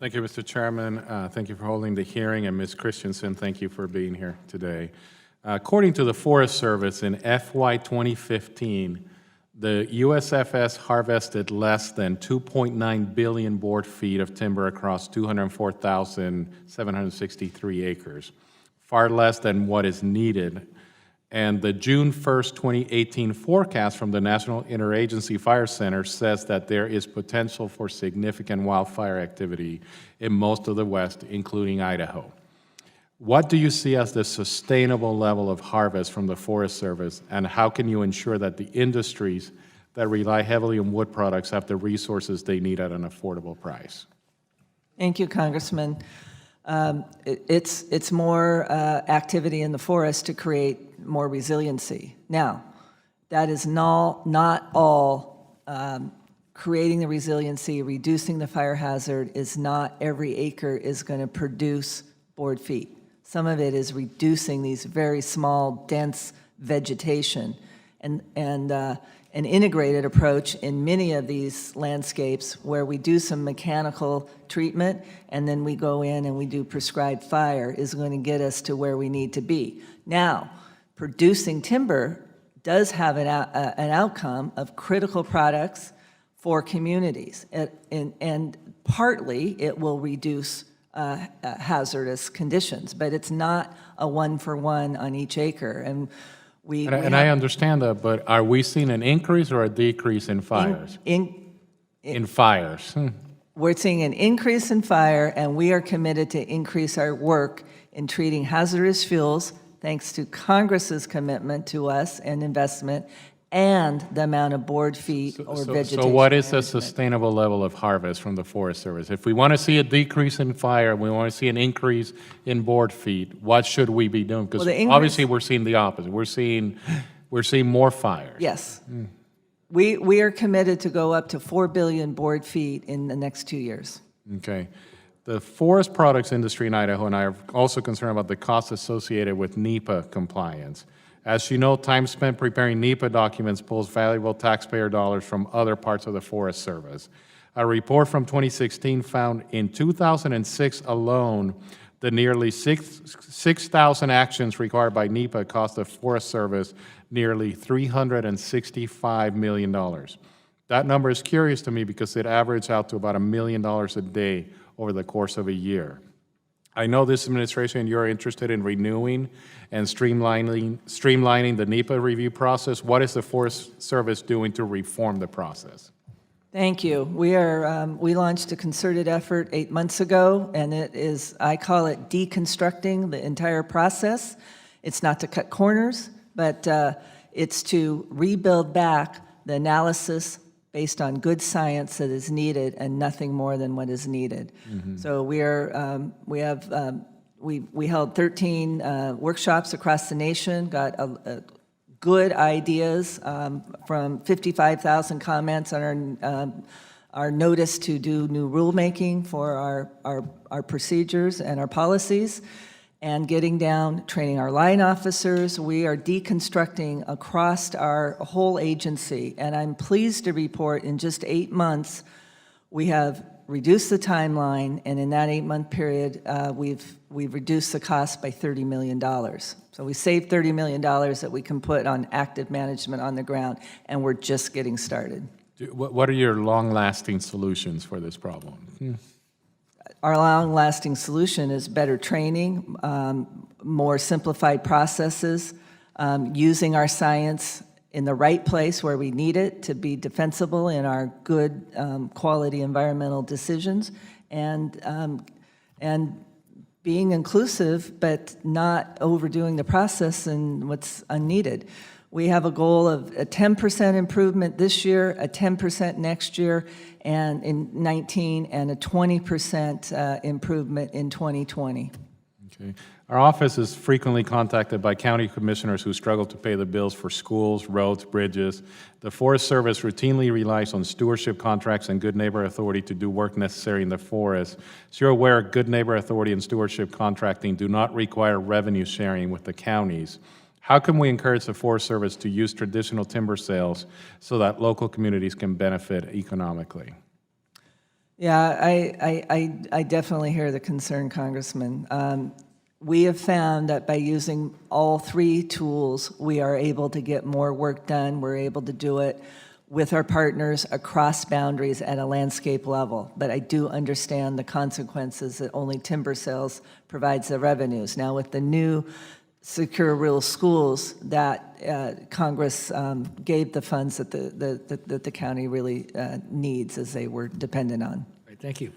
Thank you, Mr. Chairman. Thank you for holding the hearing, and Ms. Christiansen, thank you for being here today. According to the Forest Service, in FY 2015, the USFS harvested less than 2.9 billion board feet of timber across 204,763 acres, far less than what is needed. And the June 1st, 2018 forecast from the National Interagency Fire Center says that there is potential for significant wildfire activity in most of the West, including Idaho. What do you see as the sustainable level of harvest from the Forest Service, and how can you ensure that the industries that rely heavily on wood products have the resources they need at an affordable price? Thank you, Congressman. It's more activity in the forest to create more resiliency. Now, that is not all creating the resiliency, reducing the fire hazard is not every acre is going to produce board feet. Some of it is reducing these very small, dense vegetation. And an integrated approach in many of these landscapes where we do some mechanical treatment and then we go in and we do prescribed fire is going to get us to where we need to be. Now, producing timber does have an outcome of critical products for communities, and partly it will reduce hazardous conditions, but it's not a one-for-one on each acre. And I understand that, but are we seeing an increase or a decrease in fires? In fires. We're seeing an increase in fire, and we are committed to increase our work in treating hazardous fuels, thanks to Congress's commitment to us and investment, and the amount of board feet or vegetation. So what is a sustainable level of harvest from the Forest Service? If we want to see a decrease in fire, we want to see an increase in board feet, what should we be doing? Because obviously we're seeing the opposite. We're seeing more fires. Yes. We are committed to go up to 4 billion board feet in the next 2 years. Okay. The forest products industry in Idaho and I are also concerned about the costs associated with NEPA compliance. As you know, time spent preparing NEPA documents pulls valuable taxpayer dollars from other parts of the Forest Service. A report from 2016 found in 2006 alone, the nearly 6,000 actions required by NEPA cost the Forest Service nearly $365 million. That number is curious to me because it averaged out to about $1 million a day over the course of a year. I know this administration, you're interested in renewing and streamlining the NEPA review process. What is the Forest Service doing to reform the process? Thank you. We launched a concerted effort 8 months ago, and it is, I call it deconstructing the entire process. It's not to cut corners, but it's to rebuild back the analysis based on good science that is needed and nothing more than what is needed. So we held 13 workshops across the nation, got good ideas from 55,000 comments on our notice to do new rulemaking for our procedures and our policies, and getting down, training our line officers. We are deconstructing across our whole agency, and I'm pleased to report in just 8 months, we have reduced the timeline, and in that 8-month period, we've reduced the cost by $30 million. So we saved $30 million that we can put on active management on the ground, and we're just getting started. What are your long-lasting solutions for this problem? Our long-lasting solution is better training, more simplified processes, using our science in the right place where we need it to be defensible in our good quality environmental decisions, and being inclusive but not overdoing the process and what's unneeded. We have a goal of a 10% improvement this year, a 10% next year, and in 19, and a 20% improvement in 2020. Okay. Our office is frequently contacted by county commissioners who struggle to pay the bills for schools, roads, bridges. The Forest Service routinely relies on stewardship contracts and Good Neighbor Authority to do work necessary in the forest. So you're aware Good Neighbor Authority and stewardship contracting do not require revenue sharing with the counties. How can we encourage the Forest Service to use traditional timber sales so that local communities can benefit economically? Yeah, I definitely hear the concern, Congressman. We have found that by using all three tools, we are able to get more work done. We're able to do it with our partners across boundaries at a landscape level. But I do understand the consequences that only timber sales provides the revenues. Now, with the new secure rural schools, that Congress gave the funds that the county really needs, as they were dependent on. Right, thank you.